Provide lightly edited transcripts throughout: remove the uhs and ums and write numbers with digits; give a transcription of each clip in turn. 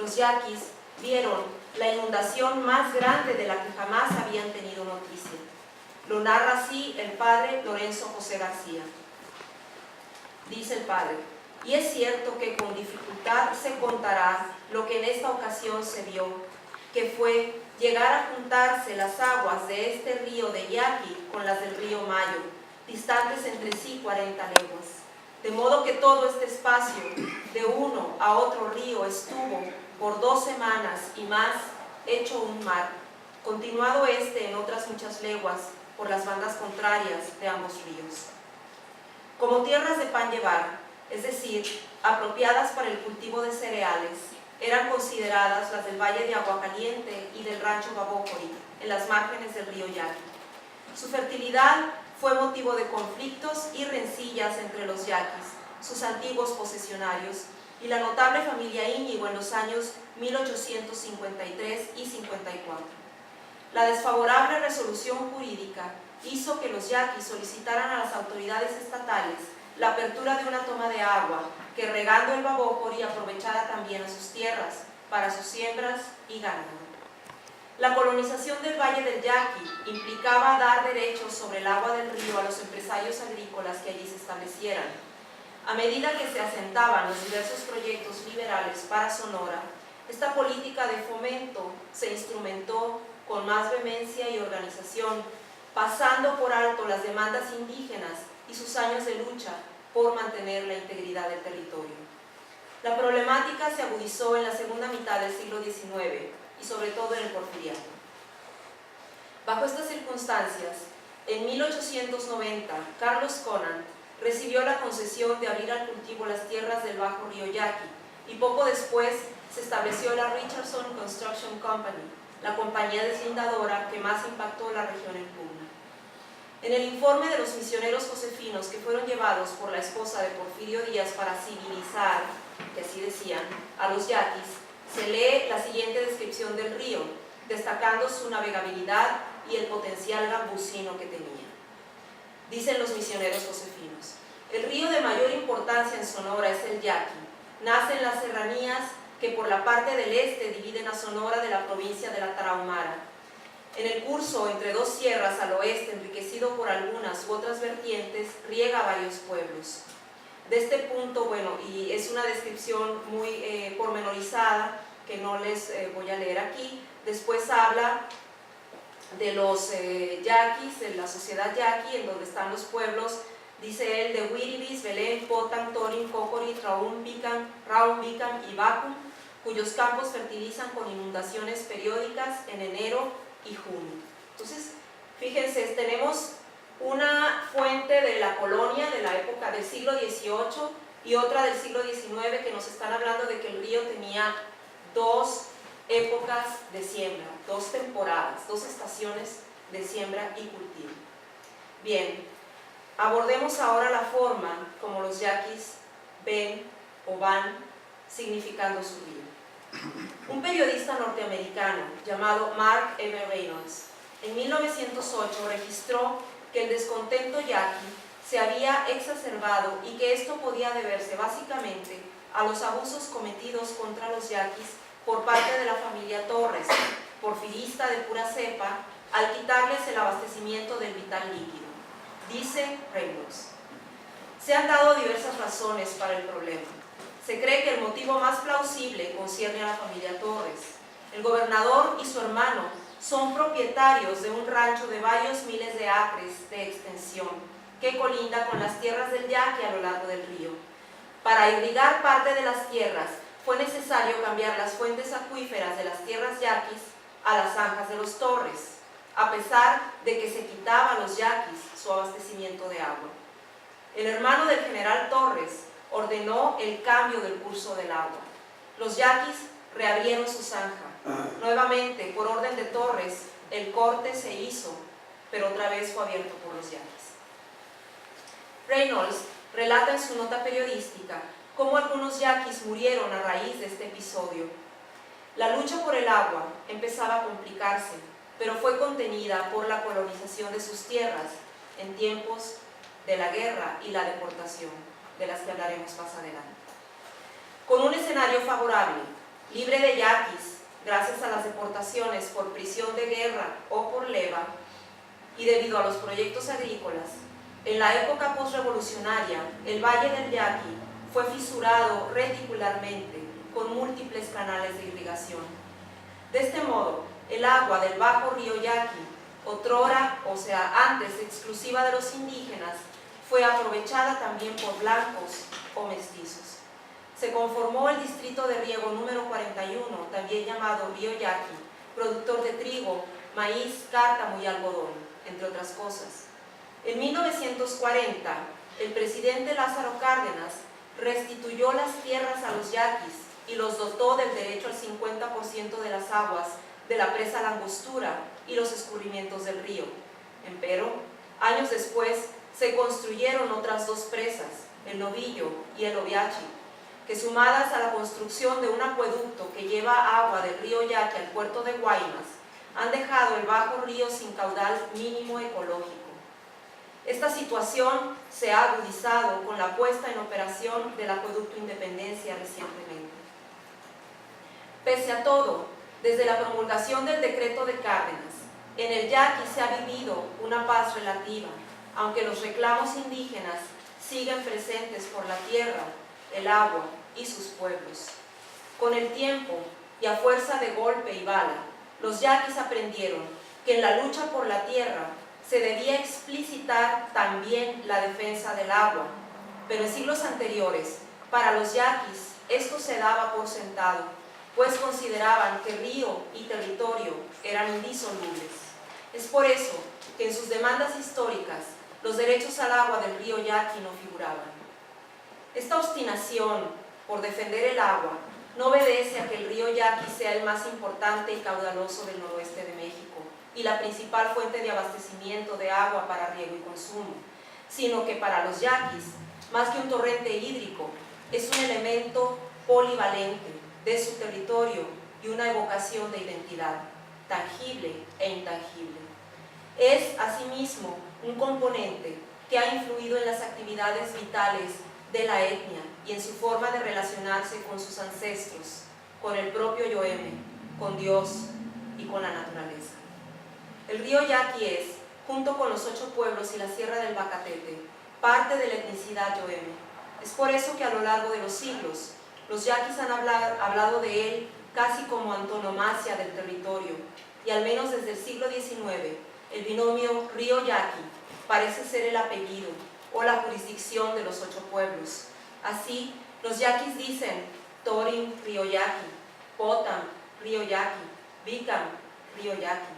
los yaquis vieron la inundación más grande de la que jamás habían tenido noticia. Lo narra así el padre Lorenzo José García. Dice el padre: y es cierto que con dificultad se contará lo que en esta ocasión se vio, que fue llegar a juntarse las aguas de este río de Yaqui con las del río Mayo, distantes entre sí 40 leguas. De modo que todo este espacio de uno a otro río estuvo por 2 semanas y más hecho un mar, continuado este en otras muchas leguas por las bandas contrarias de ambos ríos. Como tierras de pan llevar, es decir, apropiadas para el cultivo de cereales, eran consideradas las del Valle de Aguacaliente y del rancho Babócori, en las márgenes del río Yaqui. Su fertilidad fue motivo de conflictos y rencillas entre los yaquis, sus antiguos posesionarios, y la notable familia Íñigo en los años 1853 y 54. La desfavorable resolución jurídica hizo que los yaquis solicitaran a las autoridades estatales la apertura de una toma de agua que, regando el Babócori, aprovechara también a sus tierras para sus siembras y ganado. La colonización del Valle del Yaqui implicaba dar derechos sobre el agua del río a los empresarios agrícolas que allí se establecieran. A medida que se asentaban los diversos proyectos liberales para Sonora, esta política de fomento se instrumentó con más vehemencia y organización, pasando por alto las demandas indígenas y sus años de lucha por mantener la integridad del territorio. La problemática se agudizó en la segunda mitad del siglo XIX y sobre todo en el Porfiriato. Bajo estas circunstancias, en 1890, Carlos Conant recibió la concesión de abrir al cultivo las tierras del bajo río Yaqui, y poco después se estableció la Richardson Construction Company, la compañía deslindadora que más impactó la región en pugna. En el informe de los misioneros josefinos que fueron llevados por la esposa de Porfirio Díaz para civilizar, que así decían, a los yaquis, se lee la siguiente descripción del río, destacando su navegabilidad y el potencial gambusino que tenía. Dicen los misioneros josefinos: el río de mayor importancia en Sonora es el Yaqui. Nace en las serranías que por la parte del este dividen a Sonora de la provincia de la Tarahumara. En el curso entre 2 sierras al oeste, enriquecido por algunas u otras vertientes, riega varios pueblos. De este punto, bueno, y es una descripción muy pormenorizada que no les voy a leer aquí. Después habla de los yaquis, de la sociedad yaqui, en donde están los pueblos, dice él, de Wiribis, Belén, Potan, Torin, Cocori, Raumbican y Bacum, cuyos campos fertilizan con inundaciones periódicas en enero y junio. Entonces, fíjense, tenemos una fuente de la colonia de la época del siglo XVIII y otra del siglo XIX que nos están hablando de que el río tenía 2 épocas de siembra, 2 temporadas, 2 estaciones de siembra y cultivo. Bien, abordemos ahora la forma como los yaquis ven o van significando su río. Un periodista norteamericano llamado Mark M. Reynolds en 1908 registró que el descontento yaqui se había exacerbado y que esto podía deberse básicamente a los abusos cometidos contra los yaquis por parte de la familia Torres, porfirista de pura cepa, al quitarles el abastecimiento del vital líquido. Dice Reynolds: se han dado diversas razones para el problema. Se cree que el motivo más plausible concierne a la familia Torres. El gobernador y su hermano son propietarios de un rancho de varios miles de acres de extensión que colinda con las tierras del Yaqui a lo largo del río. Para irrigar parte de las tierras fue necesario cambiar las fuentes acuíferas de las tierras yaquis a las zanjas de los Torres, a pesar de que se quitaba a los yaquis su abastecimiento de agua. El hermano del general Torres ordenó el cambio del curso del agua. Los yaquis reabrieron su zanja. Nuevamente, por orden de Torres, el corte se hizo, pero otra vez fue abierto por los yaquis. Reynolds relata en su nota periodística cómo algunos yaquis murieron a raíz de este episodio. La lucha por el agua empezaba a complicarse, pero fue contenida por la colonización de sus tierras en tiempos de la guerra y la deportación, de las que hablaremos más adelante. Con un escenario favorable libre de yaquis, gracias a las deportaciones por prisión de guerra o por leva, y debido a los proyectos agrícolas, en la época postrevolucionaria, el Valle del Yaqui fue fisurado reticularmente con múltiples canales de irrigación. De este modo, el agua del bajo río Yaqui, otrora, o sea, antes exclusiva de los indígenas, fue aprovechada también por blancos o mestizos. Se conformó el distrito de riego número 41, también llamado río Yaqui, productor de trigo, maíz, cártamo y algodón, entre otras cosas. En 1940, el presidente Lázaro Cárdenas restituyó las tierras a los yaquis y los dotó del derecho al 50% de las aguas de la presa La Angostura y los escurrimientos del río. Empero, años después, se construyeron otras dos presas, el Novillo y el Oviachi, que sumadas a la construcción de un acueducto que lleva agua del río Yaqui al puerto de Guaymas, han dejado el bajo río sin caudal mínimo ecológico. Esta situación se ha agudizado con la puesta en operación del acueducto Independencia recientemente. Pese a todo, desde la promulgación del decreto de Cárdenas, en el Yaqui se ha vivido una paz relativa, aunque los reclamos indígenas siguen presentes por la tierra, el agua y sus pueblos. Con el tiempo y a fuerza de golpe y bala, los yaquis aprendieron que en la lucha por la tierra se debía explicitar también la defensa del agua, pero en siglos anteriores, para los yaquis, esto se daba por sentado, pues consideraban que río y territorio eran indisolubles. Es por eso que en sus demandas históricas, los derechos al agua del río Yaqui no figuraban. Esta obstinación por defender el agua no obedece a que el río Yaqui sea el más importante y caudaloso del noroeste de México y la principal fuente de abastecimiento de agua para riego y consumo, sino que para los yaquis, más que un torrente hídrico, es un elemento polivalente de su territorio y una evocación de identidad, tangible e intangible. Es, asimismo, un componente que ha influido en las actividades vitales de la etnia y en su forma de relacionarse con sus ancestros, con el propio Yoeme, con Dios y con la naturaleza. El río Yaqui es, junto con los 8 pueblos y la Sierra del Bacatete, parte de la etnicidad Yoeme. Es por eso que a lo largo de los siglos, los yaquis han hablado de él casi como antonomasia del territorio, y al menos desde el siglo XIX, el binomio río Yaqui parece ser el apellido o la jurisdicción de los 8 pueblos. Así, los yaquis dicen Torin, río Yaqui, Potam, río Yaqui, Bicam, río Yaqui.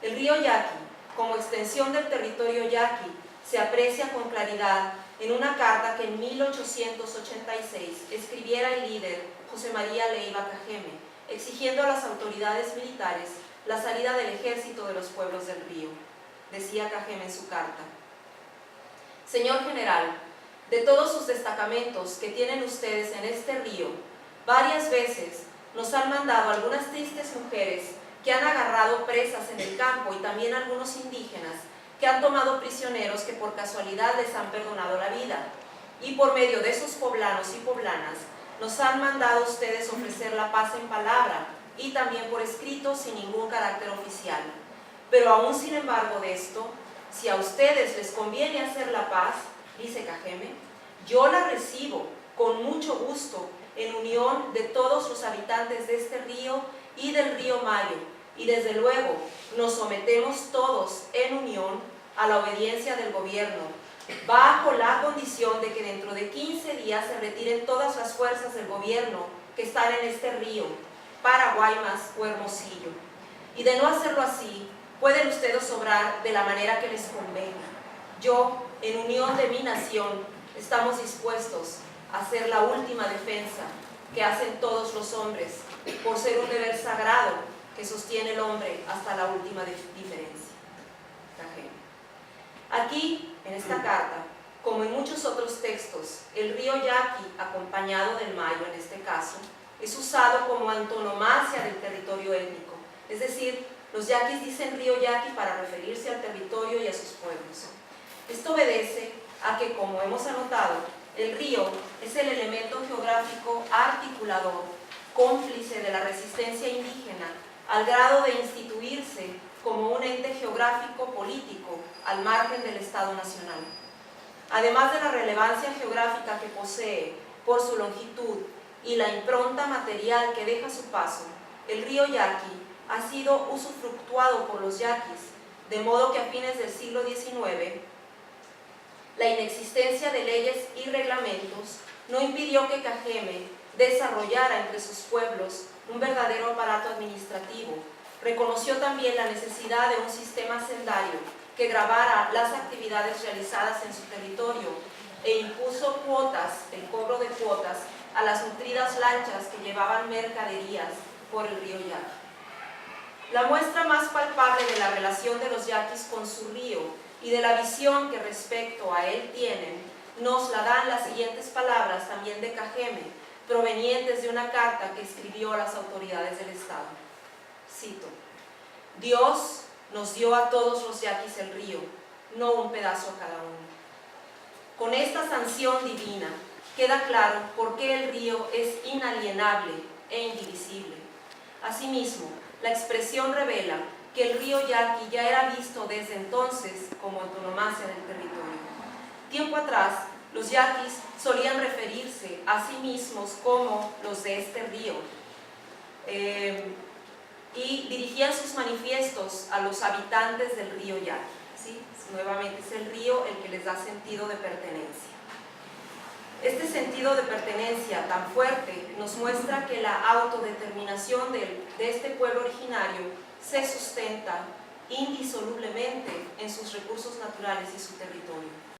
El río Yaqui, como extensión del territorio yaqui, se aprecia con claridad en una carta que en 1886 escribiera el líder José María Leiva Cajeme, exigiendo a las autoridades militares la salida del ejército de los pueblos del río. Decía Cajeme en su carta: Señor general, de todos sus destacamentos que tienen ustedes en este río, varias veces nos han mandado algunas tristes mujeres que han agarrado presas en el campo y también algunos indígenas que han tomado prisioneros que por casualidad les han perdonado la vida. Y por medio de esos poblanos y poblanas nos han mandado ustedes ofrecer la paz en palabra y también por escrito sin ningún carácter oficial. Pero aún sin embargo de esto, si a ustedes les conviene hacer la paz, dice Cajeme, yo la recibo con mucho gusto en unión de todos los habitantes de este río y del río Mayo, y desde luego nos sometemos todos en unión a la obediencia del gobierno, bajo la condición de que dentro de 15 días se retiren todas las fuerzas del gobierno que están en este río, para Guaymas o Hermosillo. Y de no hacerlo así, pueden ustedes obrar de la manera que les convenga. Yo, en unión de mi nación, estamos dispuestos a hacer la última defensa que hacen todos los hombres, por ser un deber sagrado que sostiene el hombre hasta la última diferencia. Cajeme. Aquí, en esta carta, como en muchos otros textos, el río Yaqui, acompañado del Mayo en este caso, es usado como antonomasia del territorio étnico. Es decir, los yaquis dicen río Yaqui para referirse al territorio y a sus pueblos. Esto obedece a que, como hemos anotado, el río es el elemento geográfico articulador cómplice de la resistencia indígena, al grado de instituirse como un ente geográfico político al margen del Estado Nacional. Además de la relevancia geográfica que posee por su longitud y la impronta material que deja su paso, el río Yaqui ha sido usufructuado por los yaquis, de modo que a fines del siglo XIX, la inexistencia de leyes y reglamentos no impidió que Cajeme desarrollara entre sus pueblos un verdadero aparato administrativo. Reconoció también la necesidad de un sistema hacendario que grabara las actividades realizadas en su territorio e impuso el cobro de cuotas a las nutridas lanchas que llevaban mercaderías por el río Yaqui. La muestra más palpable de la relación de los yaquis con su río y de la visión que respecto a él tienen, nos la dan las siguientes palabras también de Cajeme, provenientes de una carta que escribió a las autoridades del Estado. Cito: Dios nos dio a todos los yaquis el río, no un pedazo a cada uno. Con esta sanción divina queda claro por qué el río es inalienable e indivisible. Asimismo, la expresión revela que el río Yaqui ya era visto desde entonces como antonomasia del territorio. Tiempo atrás, los yaquis solían referirse a sí mismos como los de este río y dirigían sus manifiestos a los habitantes del río Yaqui. ¿Sí? Nuevamente es el río el que les da sentido de pertenencia. Este sentido de pertenencia tan fuerte nos muestra que la autodeterminación de este pueblo originario se sustenta indisolublemente en sus recursos naturales y su territorio.